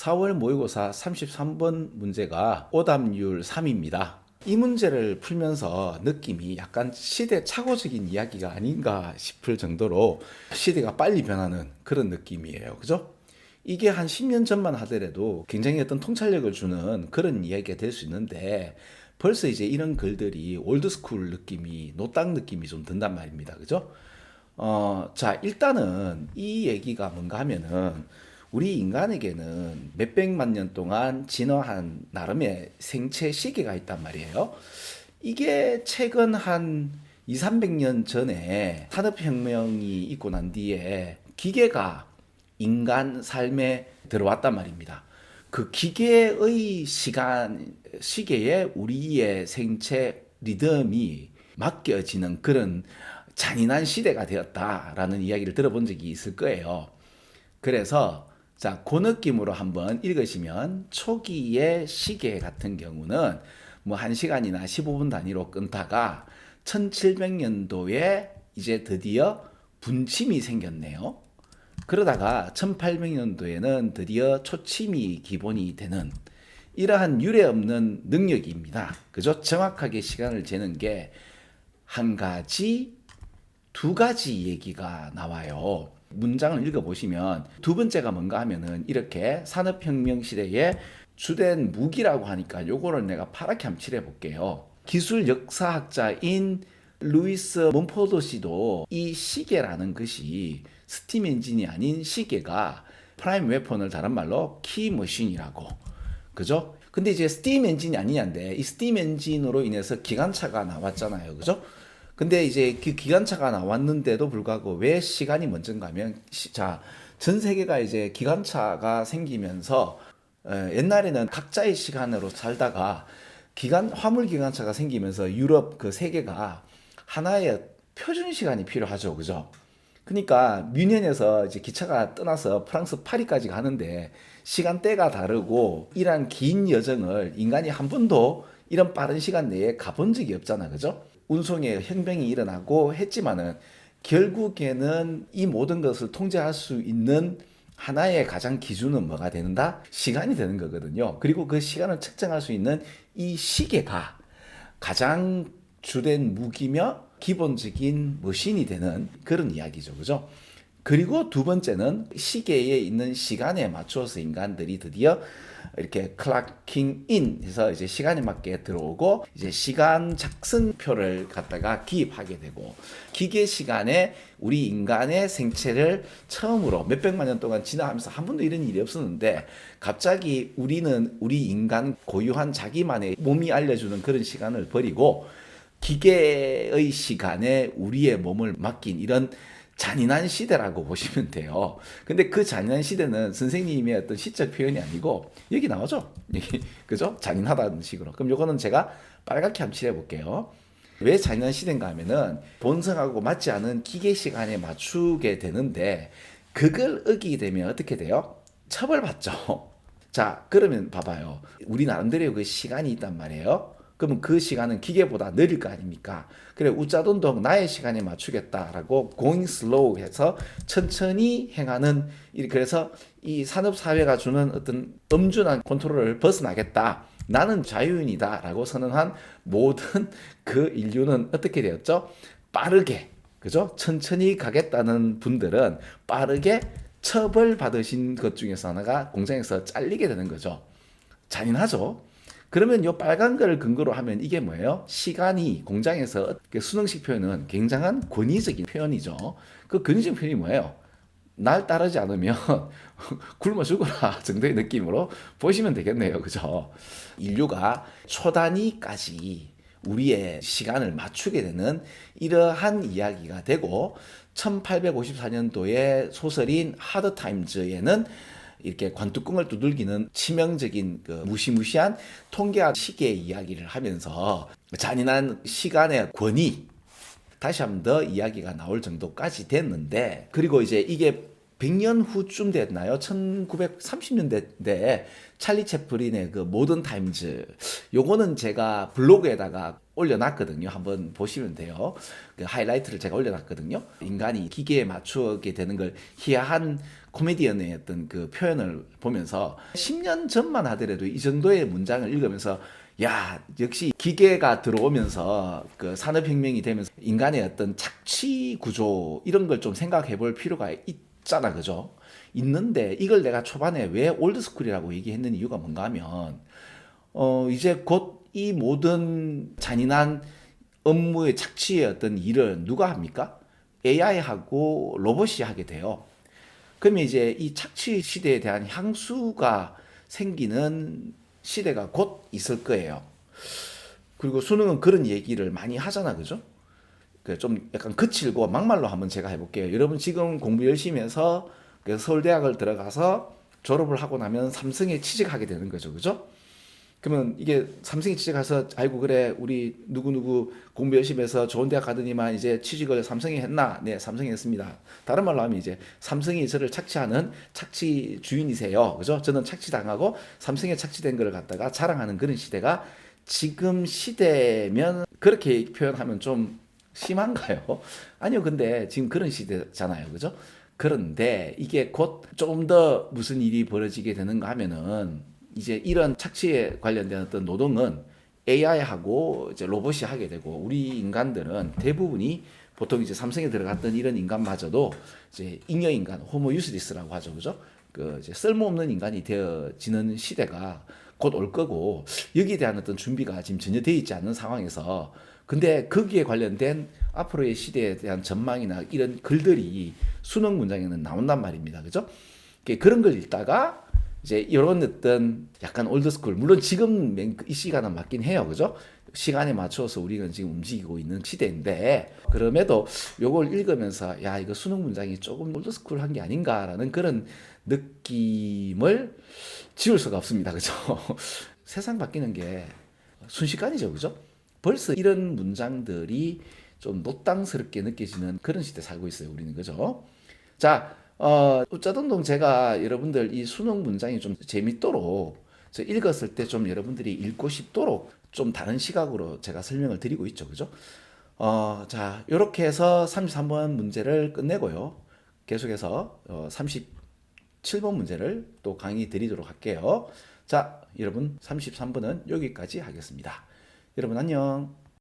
4월 모의고사 33번 문제가 오답률 3입니다. 이 문제를 풀면서 느낌이 약간 시대착오적인 이야기가 아닌가 싶을 정도로 시대가 빨리 변하는 그런 느낌이에요. 그죠? 이게 한 10년 전만 하더라도 굉장히 어떤 통찰력을 주는 그런 이야기가 될 수 있는데 벌써 이제 이런 글들이 올드스쿨 느낌이, 노땅 느낌이 좀 든단 말입니다. 그죠? 자, 일단은 이 얘기가 뭔가 하면은 우리 인간에게는 몇백만 년 동안 진화한 나름의 생체 시계가 있단 말이에요. 이게 최근 한 2, 300년 전에 산업혁명이 있고 난 뒤에 기계가 인간 삶에 들어왔단 말입니다. 그 기계의 시계에 우리의 생체 리듬이 맡겨지는 그런 잔인한 시대가 되었다라는 이야기를 들어본 적이 있을 거예요. 그래서 자, 그 느낌으로 한번 읽으시면 초기의 시계 같은 경우는 뭐 1시간이나 15분 단위로 끊다가 1700년도에 이제 드디어 분침이 생겼네요. 그러다가 1800년도에는 드디어 초침이 기본이 되는 이러한 유례없는 능력입니다. 그죠? 정확하게 시간을 재는 게 한 가지, 두 가지 얘기가 나와요. 문장을 읽어보시면 두 번째가 뭔가 하면은 이렇게 산업혁명 시대에 주된 무기라고 하니까 요거를 내가 파랗게 한번 칠해 볼게요. 기술 역사학자인 루이스 몬포도 씨도 이 시계라는 것이 스팀 엔진이 아닌 시계가 프라임 웨폰을 다른 말로 키 머신이라고. 그죠? 근데 이제 스팀 엔진이 아니냐인데 이 스팀 엔진으로 인해서 기관차가 나왔잖아요. 그죠? 근데 이제 그 기관차가 나왔는데도 불구하고 왜 시간이 먼저인가 하면 자, 전 세계가 이제 기관차가 생기면서 옛날에는 각자의 시간으로 살다가 화물 기관차가 생기면서 유럽 그 세계가 하나의 표준 시간이 필요하죠. 그죠? 그러니까 뮌헨에서 이제 기차가 떠나서 프랑스 파리까지 가는데 시간대가 다르고 이런 긴 여정을 인간이 한 번도 이런 빠른 시간 내에 가본 적이 없잖아. 그죠? 운송에 혁명이 일어나고 했지만은 결국에는 이 모든 것을 통제할 수 있는 하나의 가장 기준은 뭐가 되는다? 시간이 되는 거거든요. 그리고 그 시간을 측정할 수 있는 이 시계가 가장 주된 무기며 기본적인 머신이 되는 그런 이야기죠. 그죠? 그리고 두 번째는 시계에 있는 시간에 맞춰서 인간들이 드디어 이렇게 클락킹 인 해서 이제 시간에 맞게 들어오고 이제 시간 작성표를 갖다가 기입하게 되고 기계 시간에 우리 인간의 생체를 처음으로 몇백만 년 동안 지나가면서 한 번도 이런 일이 없었는데 갑자기 우리는 우리 인간 고유한 자기만의 몸이 알려주는 그런 시간을 버리고 기계의 시간에 우리의 몸을 맡긴 이런 잔인한 시대라고 보시면 돼요. 근데 그 잔인한 시대는 선생님의 어떤 시적 표현이 아니고 여기 나오죠. 그죠? 잔인하다는 식으로. 그럼 요거는 제가 빨갛게 한번 칠해 볼게요. 왜 잔인한 시대인가 하면은 본성하고 맞지 않은 기계 시간에 맞추게 되는데 그걸 어기되면 어떻게 돼요? 처벌받죠. 자, 그러면 봐봐요. 우리 나름대로 그 시간이 있단 말이에요. 그러면 그 시간은 기계보다 느릴 거 아닙니까? 그래, 우짜돈동 나의 시간에 맞추겠다라고 going slow 해서 천천히 행하는, 그래서 이 산업사회가 주는 어떤 엄중한 컨트롤을 벗어나겠다. 나는 자유인이다라고 선언한 모든 그 인류는 어떻게 되었죠? 빠르게, 그죠? 천천히 가겠다는 분들은 빠르게 처벌받으신 것 중에서 하나가 공장에서 잘리게 되는 거죠. 잔인하죠? 그러면 요 빨간 거를 근거로 하면 이게 뭐예요? 시간이 공장에서 수능식 표현은 굉장한 권위적인 표현이죠. 그 권위적인 표현이 뭐예요? 날 따르지 않으면 굶어 죽어라 정도의 느낌으로 보시면 되겠네요. 그죠? 인류가 초단위까지 우리의 시간을 맞추게 되는 이러한 이야기가 되고 1854년도에 소설인 하드타임즈에는 이렇게 관뚜껑을 두들기는 치명적인 그 무시무시한 통계학 시계 이야기를 하면서 잔인한 시간의 권위 다시 한 번 더 이야기가 나올 정도까지 됐는데 그리고 이제 이게 100년 후쯤 됐나요? 1930년대인데 찰리 채플린의 그 모던 타임즈, 요거는 제가 블로그에다가 올려놨거든요. 한번 보시면 돼요. 그 하이라이트를 제가 올려놨거든요. 인간이 기계에 맞추게 되는 걸 희화한 코미디언의 어떤 그 표현을 보면서 10년 전만 하더라도 이 정도의 문장을 읽으면서 야, 역시 기계가 들어오면서 그 산업혁명이 되면서 인간의 어떤 착취 구조 이런 걸 좀 생각해 볼 필요가 있잖아, 그죠? 있는데 이걸 내가 초반에 왜 올드스쿨이라고 얘기했는 이유가 뭔가 하면 이제 곧 이 모든 잔인한 업무의 착취의 어떤 일을 누가 합니까? AI하고 로봇이 하게 돼요. 그러면 이제 이 착취 시대에 대한 향수가 생기는 시대가 곧 있을 거예요. 그리고 수능은 그런 얘기를 많이 하잖아, 그죠? 그 좀 약간 거칠고 막말로 한번 제가 해볼게요. 여러분 지금 공부 열심히 해서 그 서울대학을 들어가서 졸업을 하고 나면 삼성에 취직하게 되는 거죠, 그죠? 그러면 이게 삼성에 취직해서 아이고 그래 우리 누구누구 공부 열심히 해서 좋은 대학 가더니만 이제 취직을 삼성에 했나? 네, 삼성에 했습니다. 다른 말로 하면 이제 삼성이 저를 착취하는 착취 주인이세요. 그죠? 저는 착취당하고 삼성에 착취된 거를 갖다가 자랑하는 그런 시대가 지금 시대면 그렇게 표현하면 좀 심한가요? 아니요. 근데 지금 그런 시대잖아요. 그죠? 그런데 이게 곧 좀 더 무슨 일이 벌어지게 되는가 하면은 이제 이런 착취에 관련된 어떤 노동은 AI하고 이제 로봇이 하게 되고 우리 인간들은 대부분이 보통 이제 삼성에 들어갔던 이런 인간마저도 이제 잉여 인간, 호모 유스리스라고 하죠. 그죠? 그 이제 쓸모없는 인간이 되어지는 시대가 곧 올 거고 여기에 대한 어떤 준비가 지금 전혀 되어 있지 않은 상황에서 근데 거기에 관련된 앞으로의 시대에 대한 전망이나 이런 글들이 수능 문장에는 나온단 말입니다. 그죠? 그런 걸 읽다가 이제 이런 어떤 약간 올드스쿨 물론 지금 이 시간은 맞긴 해요. 그죠? 시간에 맞춰서 우리는 지금 움직이고 있는 시대인데 그럼에도 요걸 읽으면서 야 이거 수능 문장이 조금 올드스쿨한 게 아닌가라는 그런 느낌을 지울 수가 없습니다. 그죠? 세상 바뀌는 게 순식간이죠. 그죠? 벌써 이런 문장들이 좀 노땅스럽게 느껴지는 그런 시대에 살고 있어요. 우리는. 그죠? 자, 우짜동동 제가 여러분들 이 수능 문장이 좀 재밌도록 읽었을 때 좀 여러분들이 읽고 싶도록 좀 다른 시각으로 제가 설명을 드리고 있죠. 그죠? 자, 이렇게 해서 33번 문제를 끝내고요. 계속해서 37번 문제를 또 강의 드리도록 할게요. 자, 여러분 33번은 여기까지 하겠습니다. 여러분 안녕.